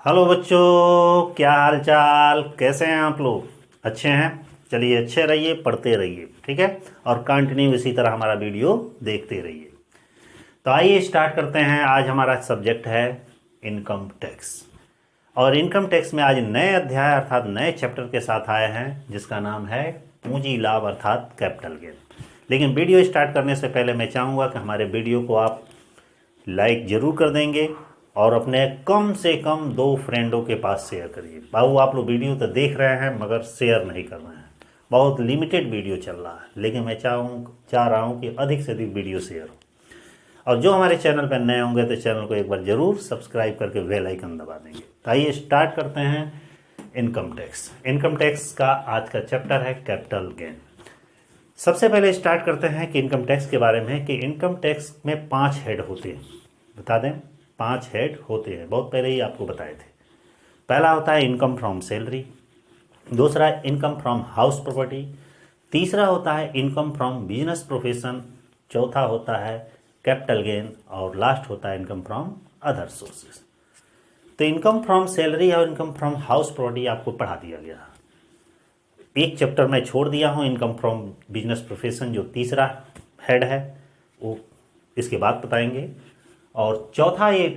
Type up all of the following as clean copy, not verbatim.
Hello बच्चों, क्या हाल चाल, कैसे हैं आप लोग? अच्छे हैं? चलिए, अच्छे रहिए, पढ़ते रहिए, ठीक है। और कंटिन्यू इसी तरह हमारा वीडियो देखते रहिए। तो आइए स्टार्ट करते हैं। आज हमारा सब्जेक्ट है इनकम टैक्स। और इनकम टैक्स में आज नए अध्याय अर्थात नए चैप्टर के साथ आए हैं, जिसका नाम है पूंजी लाभ अर्थात कैपिटल गेन। लेकिन वीडियो स्टार्ट करने से पहले मैं चाहूँगा कि हमारे वीडियो को आप लाइक ज़रूर कर देंगे और अपने कम से कम 2 फ्रेंडों के पास शेयर करिए। बाबू, आप लोग वीडियो तो देख रहे हैं मगर शेयर नहीं कर रहे हैं। बहुत लिमिटेड वीडियो चल रहा है, लेकिन मैं चाह रहा हूँ कि अधिक से अधिक वीडियो शेयर हो। और जो हमारे चैनल पर नए होंगे तो चैनल को एक बार ज़रूर सब्सक्राइब करके बेल आइकन दबा देंगे। तो आइए स्टार्ट करते हैं इनकम टैक्स। इनकम टैक्स का आज का चैप्टर है कैपिटल गेन। सबसे पहले स्टार्ट करते हैं कि इनकम टैक्स के बारे में, कि इनकम टैक्स में 5 हेड होते हैं। बता दें, 5 हेड होते हैं, बहुत पहले ही आपको बताए थे। पहला होता है इनकम फ्रॉम सैलरी, दूसरा इनकम फ्रॉम हाउस प्रॉपर्टी, तीसरा होता है इनकम फ्रॉम बिजनेस प्रोफेशन, चौथा होता है कैपिटल गेन और लास्ट होता है इनकम फ्रॉम अदर सोर्सेस। तो इनकम फ्रॉम सैलरी और इनकम फ्रॉम हाउस प्रॉपर्टी आपको पढ़ा दिया गया। एक चैप्टर मैं छोड़ दिया हूँ, इनकम फ्रॉम बिजनेस प्रोफेशन, जो तीसरा हेड है, वो इसके बाद बताएंगे। और चौथा ये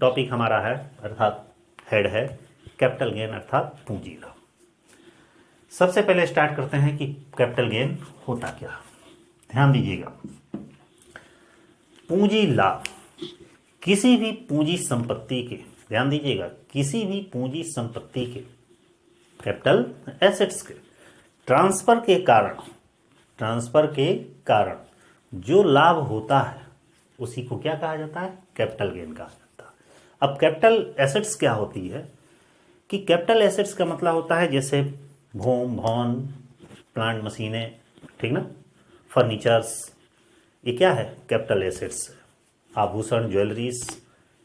टॉपिक हमारा है अर्थात हेड है कैपिटल गेन अर्थात पूंजी लाभ। सबसे पहले स्टार्ट करते हैं कि कैपिटल गेन होता क्या। ध्यान दीजिएगा, पूंजी लाभ किसी भी पूंजी संपत्ति के, ध्यान दीजिएगा, किसी भी पूंजी संपत्ति के, कैपिटल एसेट्स के ट्रांसफर के कारण जो लाभ होता है उसी को क्या कहा जाता है? कैपिटल गेन कहा जाता है। अब कैपिटल एसेट्स क्या होती है? कि कैपिटल एसेट्स का मतलब होता है जैसे भूमि, भवन, प्लांट, मशीनें, ठीक ना, फर्नीचर्स, ये क्या है? Capital assets. आभूषण, ज्वेलरीज,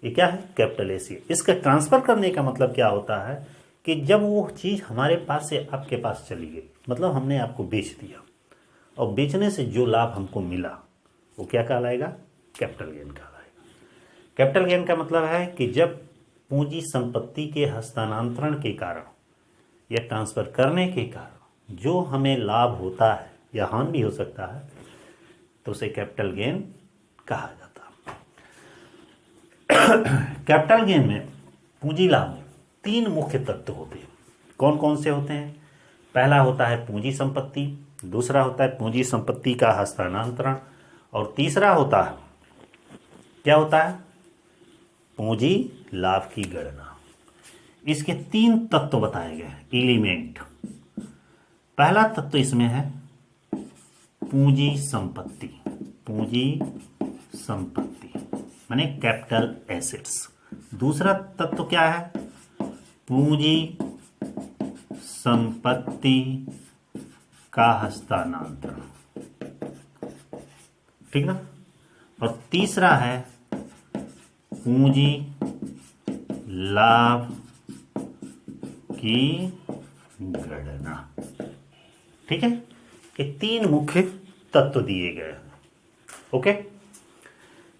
ये क्या है? Capital asset. इसका ट्रांसफर करने का मतलब क्या होता है कि जब वो चीज़ हमारे पास से आपके पास चली गई, मतलब हमने आपको बेच दिया, और बेचने से जो लाभ हमको मिला वो क्या कहलाएगा? कैपिटल गेन कहलाएगा। कैपिटल गेन का मतलब है कि जब पूंजी संपत्ति के हस्तांतरण के कारण या ट्रांसफर करने के कारण जो हमें लाभ होता है या हानि भी हो सकता है, तो उसे कैपिटल गेन कहा जाता है। कैपिटल गेन में, पूंजी लाभ में 3 मुख्य तत्व होते हैं। कौन कौन से होते हैं? पहला होता है पूंजी संपत्ति, दूसरा होता है पूंजी संपत्ति का हस्तांतरण, और तीसरा होता है, क्या होता है? पूंजी लाभ की गणना। इसके 3 तत्व बताए गए हैं, एलिमेंट। पहला तत्व इसमें है पूंजी संपत्ति, पूंजी संपत्ति माने कैपिटल एसेट्स। दूसरा तत्व क्या है? पूंजी संपत्ति का हस्तांतरण, ठीक ना। और तीसरा है पूंजी लाभ की गणना, ठीक है। ये 3 मुख्य तत्व दिए गए हैं, ओके।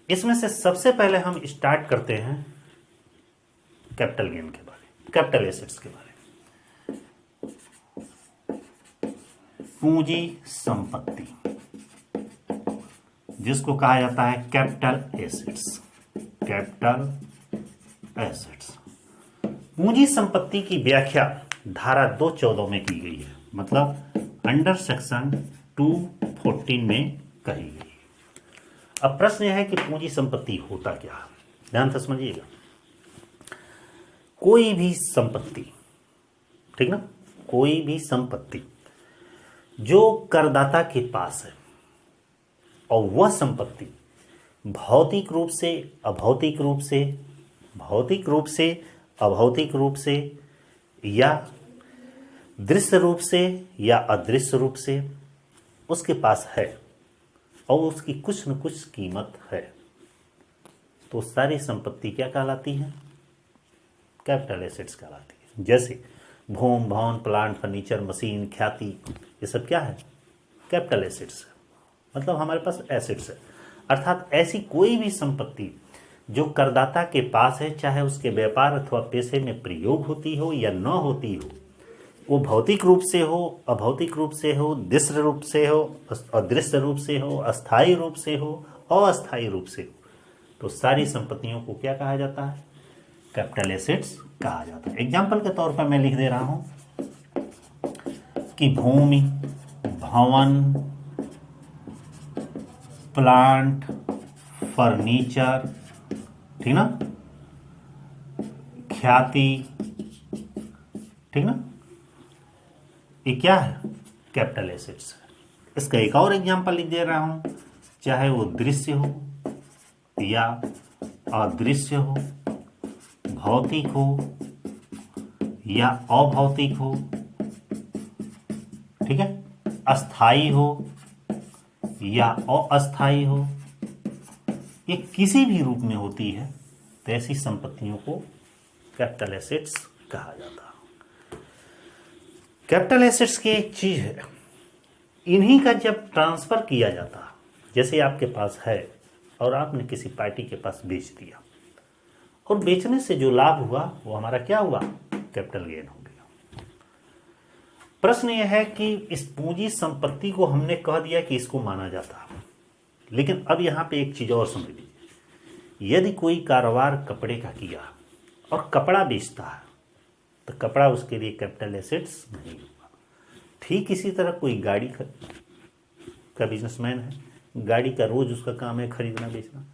इसमें से सबसे पहले हम स्टार्ट करते हैं कैपिटल गेन के बारे में, कैपिटल एसेट्स के बारे में। पूंजी संपत्ति, जिसको कहा जाता है कैपिटल एसेट्स, कैपिटल एसेट्स। पूंजी संपत्ति की व्याख्या धारा 214 में की गई है, मतलब अंडर सेक्शन 214 में कही गई है। अब प्रश्न यह है कि पूंजी संपत्ति होता क्या है? ध्यान से समझिएगा। कोई भी संपत्ति, ठीक ना, कोई भी संपत्ति जो करदाता के पास है और वह संपत्ति भौतिक रूप से, अभौतिक रूप से, भौतिक रूप से, अभौतिक रूप से या दृश्य रूप से या अदृश्य रूप से उसके पास है और उसकी कुछ न कुछ कीमत है, तो सारी संपत्ति क्या कहलाती है? कैपिटल एसेट्स कहलाती है। जैसे भूमि, भवन, प्लांट, फर्नीचर, मशीन, ख्याति, ये सब क्या है? कैपिटल एसेट्स है। मतलब हमारे पास एसेट्स है, अर्थात ऐसी कोई भी संपत्ति जो करदाता के पास है, चाहे उसके व्यापार अथवा पेशे में प्रयोग होती हो या न होती हो, वो भौतिक रूप से हो, अभौतिक रूप से हो, दृश्य रूप से हो, अदृश्य रूप से हो, अस्थायी रूप से हो, अस्थायी रूप से हो, तो सारी संपत्तियों को क्या कहा जाता है? कैपिटल एसेट्स कहा जाता है। एग्जाम्पल के तौर पर मैं लिख दे रहा हूं कि भूमि, भवन, प्लांट, फर्नीचर, ठीक ना, ख्याति, ठीक ना, ये क्या है? कैपिटल एसेट्स है। इसका एक और एग्जांपल लिख दे रहा हूं, चाहे वो दृश्य हो या अदृश्य हो, भौतिक हो या अभौतिक हो, ठीक है, अस्थाई हो या अस्थाई हो, ये किसी भी रूप में होती है, तो ऐसी संपत्तियों को कैपिटल एसेट्स कहा जाता है। कैपिटल एसेट्स की एक चीज है, इन्हीं का जब ट्रांसफर किया जाता है, जैसे आपके पास है और आपने किसी पार्टी के पास बेच दिया, और बेचने से जो लाभ हुआ वो हमारा क्या हुआ? कैपिटल गेन हो गया। प्रश्न यह है कि इस पूंजी संपत्ति को हमने कह दिया कि इसको माना जाता है, लेकिन अब यहां पे एक चीज और समझ लीजिए। यदि कोई कारोबार कपड़े का किया और कपड़ा बेचता है, तो कपड़ा उसके लिए कैपिटल एसेट्स नहीं होगा। ठीक इसी तरह कोई गाड़ी का बिजनेसमैन है, गाड़ी का रोज उसका काम है खरीदना बेचना,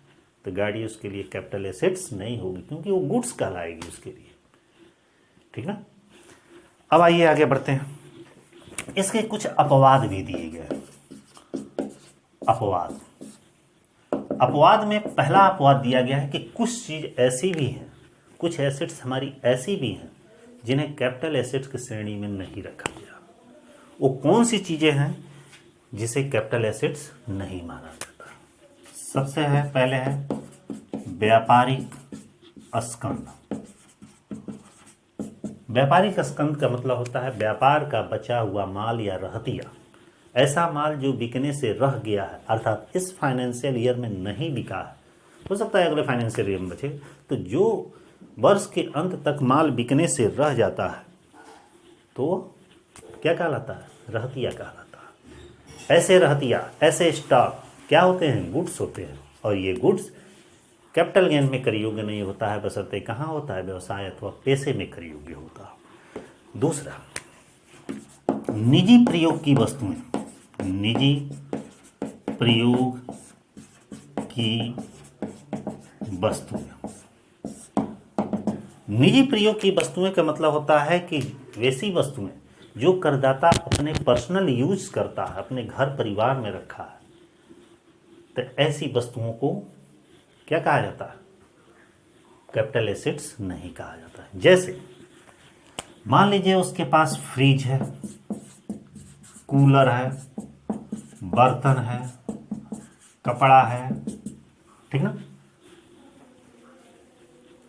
तो गाड़ी उसके लिए कैपिटल एसेट्स नहीं होगी, क्योंकि वो गुड्स कहलाएगी उसके लिए, ठीक ना। अब आइए आगे बढ़ते हैं। इसके कुछ अपवाद भी दिए गए। अपवाद में पहला अपवाद दिया गया है कि कुछ चीज ऐसी भी हैं, कुछ एसेट्स हमारी ऐसी भी हैं जिन्हें कैपिटल एसेट्स की श्रेणी में नहीं रखा गया। वो कौन सी चीजें हैं जिसे कैपिटल एसेट्स नहीं माना जाता? सबसे है पहले है व्यापारिक स्कंध। व्यापारिक स्कंध का मतलब होता है व्यापार का बचा हुआ माल या रहतिया, ऐसा माल जो बिकने से रह गया है, अर्थात इस फाइनेंशियल ईयर में नहीं बिका है, हो सकता है अगले फाइनेंशियल ईयर में बचे, तो जो वर्ष के अंत तक माल बिकने से रह जाता है तो क्या कहलाता है? रहतिया कहलाता है। ऐसे रहतिया, ऐसे स्टॉक क्या होते हैं? गुड्स होते हैं, और ये गुड्स कैपिटल गेन में कर योग्य नहीं होता है, बशर्ते कहाँ होता है? व्यवसाय अथवा पेशे में कर योग्य होता है। दूसरा, निजी प्रयोग की वस्तुएं। निजी प्रयोग की वस्तुएं। निजी प्रयोग की वस्तुएं का मतलब होता है कि वैसी वस्तुएं जो करदाता अपने पर्सनल यूज करता है, अपने घर परिवार में रखा है, तो ऐसी वस्तुओं को क्या कहा जाता है? कैपिटल एसेट्स नहीं कहा जाता है। जैसे मान लीजिए उसके पास फ्रिज है, कूलर है, बर्तन है, कपड़ा है, ठीक ना,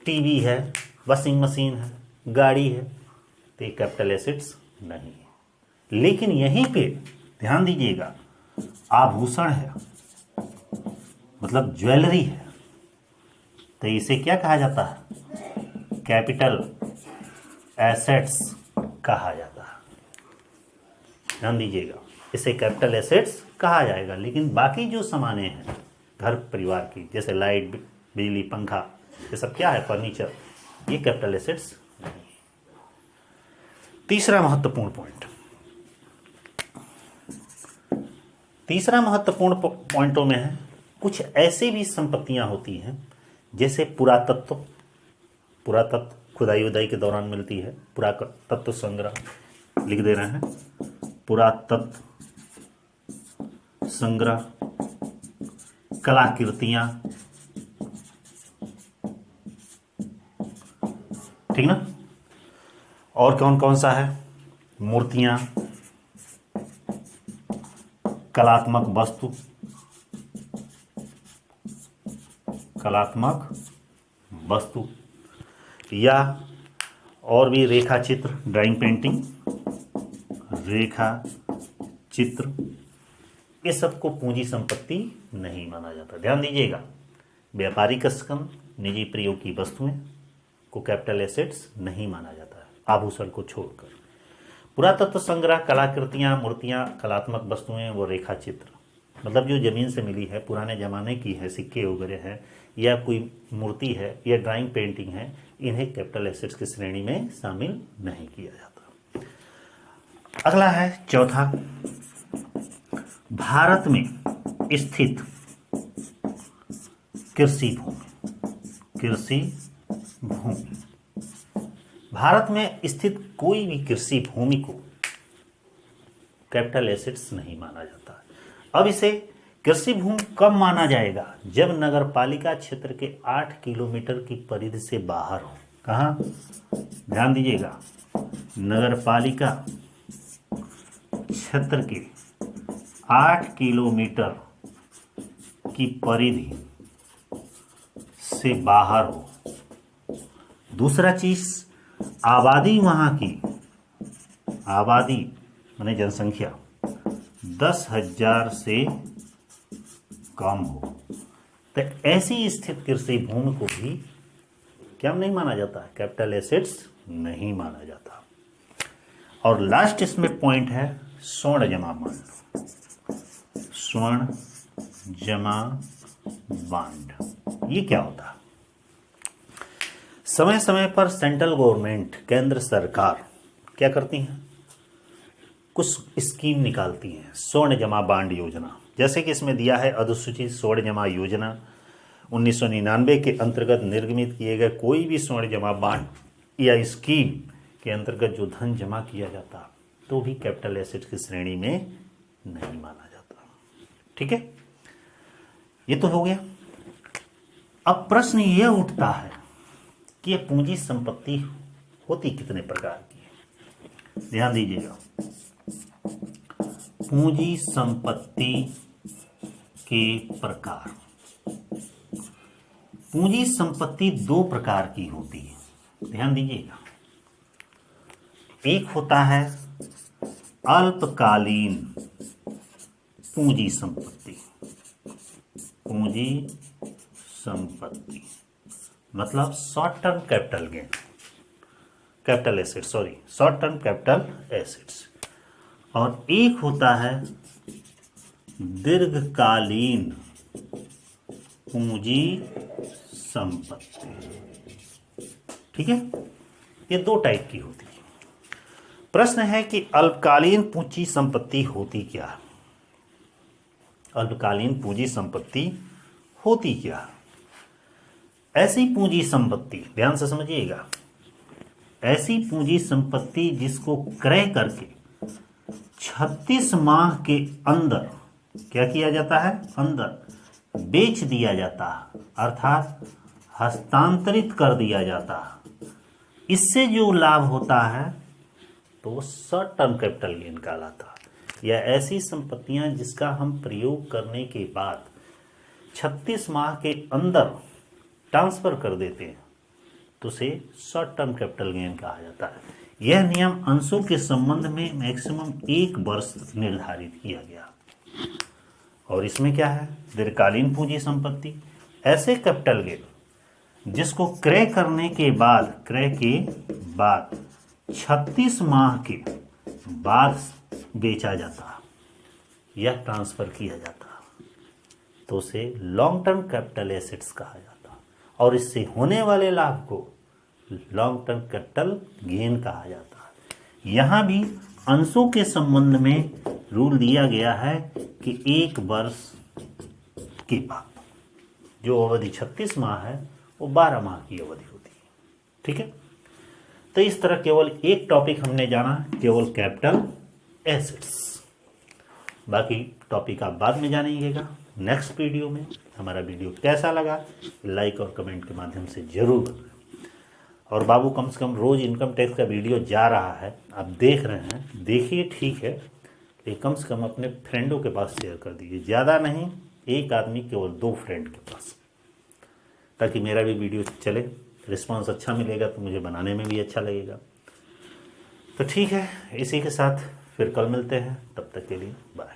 टीवी है, वॉशिंग मशीन है, गाड़ी है, तो ये कैपिटल एसेट्स नहीं है। लेकिन यहीं पे ध्यान दीजिएगा, आभूषण है, मतलब ज्वेलरी है, तो इसे क्या कहा जाता है? कैपिटल एसेट्स कहा जाता है। ध्यान दीजिएगा, इसे कैपिटल एसेट्स कहा जाएगा, लेकिन बाकी जो सामानें हैं घर परिवार की, जैसे लाइट, बिजली, पंखा, ये सब क्या है? फर्नीचर, ये कैपिटल एसेट्स नहीं है। तीसरा महत्वपूर्ण पॉइंटों में है, कुछ ऐसी भी संपत्तियां होती हैं जैसे पुरातत्व खुदाई उदाई के दौरान मिलती है, पुरातत्व संग्रह लिख दे रहे हैं, पुरातत्व संग्रह, कलाकृतियां, ठीक ना, और कौन कौन सा है? मूर्तियां, कलात्मक वस्तु या और भी रेखा चित्र, ड्राइंग, पेंटिंग, रेखा चित्र, ये सबको पूंजी संपत्ति नहीं माना जाता। ध्यान दीजिएगा, व्यापारिक स्कंध, निजी प्रयोग की वस्तुएं को कैपिटल एसेट्स नहीं माना जाता है, आभूषण को छोड़कर। पुरातत्व संग्रह, कलाकृतियाँ, मूर्तियाँ, कलात्मक वस्तुएं, वो रेखा चित्र, मतलब जो ज़मीन से मिली है, पुराने ज़माने की है, सिक्के वगैरह हैं, या कोई मूर्ति है या ड्राइंग पेंटिंग है, इन्हें कैपिटल एसेट्स की श्रेणी में शामिल नहीं किया जाता। अगला है चौथा, भारत में स्थित कृषि भूमि। कृषि भूमि, भारत में स्थित कोई भी कृषि भूमि को कैपिटल एसेट्स नहीं माना जाता। अब इसे कृषि भूमि कब माना जाएगा? जब नगरपालिका क्षेत्र के 8 किलोमीटर की परिधि से बाहर हो। कहाँ? ध्यान दीजिएगा, नगरपालिका क्षेत्र के 8 किलोमीटर की परिधि से बाहर हो। दूसरा चीज, आबादी, वहां की आबादी माने जनसंख्या 10,000 से कम हो। तो ऐसी स्थित कृषि भूमि को भी क्या नहीं माना जाता है? कैपिटल एसेट्स नहीं माना जाता। और लास्ट इसमें पॉइंट है स्वर्ण जमा बांड। स्वर्ण जमा बांड ये क्या होता है? समय समय पर सेंट्रल गवर्नमेंट, केंद्र सरकार क्या करती है? कुछ स्कीम निकालती हैं, स्वर्ण जमा बांड योजना। जैसे कि इसमें दिया है अनुसूचित स्वर्ण जमा योजना 1999 के अंतर्गत निर्गमित किए गए कोई भी स्वर्ण जमा बांड या स्कीम के अंतर्गत जो धन जमा किया जाता तो भी कैपिटल एसेट की श्रेणी में नहीं माना जाता। ठीक है, ये तो हो गया। अब प्रश्न यह उठता है कि यह पूंजी संपत्ति होती कितने प्रकार की है? ध्यान दीजिएगा, पूंजी संपत्ति के प्रकार। पूंजी संपत्ति दो प्रकार की होती है, ध्यान दीजिएगा। एक होता है अल्पकालीन पूंजी संपत्ति। पूंजी संपत्ति मतलब short term capital gain, capital assets, short term capital assets. और एक होता है दीर्घकालीन पूंजी संपत्ति। ठीक है, ये दो टाइप की होती है। प्रश्न है कि अल्पकालीन पूंजी संपत्ति होती क्या है? अल्पकालीन पूंजी संपत्ति होती क्या है? ऐसी पूंजी संपत्ति, ध्यान से समझिएगा, ऐसी पूंजी संपत्ति जिसको क्रय करके 36 माह के अंदर क्या किया जाता है? अंदर बेच दिया जाता है, अर्थात हस्तांतरित कर दिया जाता है। इससे जो लाभ होता है तो शॉर्ट टर्म कैपिटल गेन कहलाता है। या ऐसी संपत्तियां जिसका हम प्रयोग करने के बाद 36 माह के अंदर ट्रांसफर कर देते हैं तो उसे शॉर्ट टर्म कैपिटल गेन कहा जाता है। यह नियम अंशों के संबंध में मैक्सिमम 1 वर्ष निर्धारित किया गया। और इसमें क्या है? दीर्घकालीन पूंजी संपत्ति, ऐसे कैपिटल गेन जिसको क्रय के बाद 36 माह के बाद बेचा जाता या ट्रांसफर किया जाता तो उसे लॉन्ग टर्म कैपिटल एसेट्स कहा जाता। और इससे होने वाले लाभ को लॉन्ग टर्म कैपिटल गेन कहा जाता है। यहां भी अंशों के संबंध में रूल दिया गया है कि 1 वर्ष के बाद जो अवधि 36 माह है वो 12 माह की अवधि होती है। ठीक है, तो इस तरह केवल एक टॉपिक हमने जाना, केवल कैपिटल एसेट्स। बाकी टॉपिक आप बाद में जानिएगा नेक्स्ट वीडियो में। हमारा वीडियो कैसा लगा लाइक और कमेंट के माध्यम से जरूर बताएं। और बाबू कम से कम रोज इनकम टैक्स का वीडियो जा रहा है, आप देख रहे हैं, देखिए ठीक है, लेकिन कम से कम अपने फ्रेंडों के पास शेयर कर दीजिए, ज़्यादा नहीं, एक आदमी केवल 2 फ्रेंड के पास, ताकि मेरा भी वीडियो चले। रिस्पांस अच्छा मिलेगा तो मुझे बनाने में भी अच्छा लगेगा। तो ठीक है, इसी के साथ फिर कल मिलते हैं, तब तक के लिए बाय।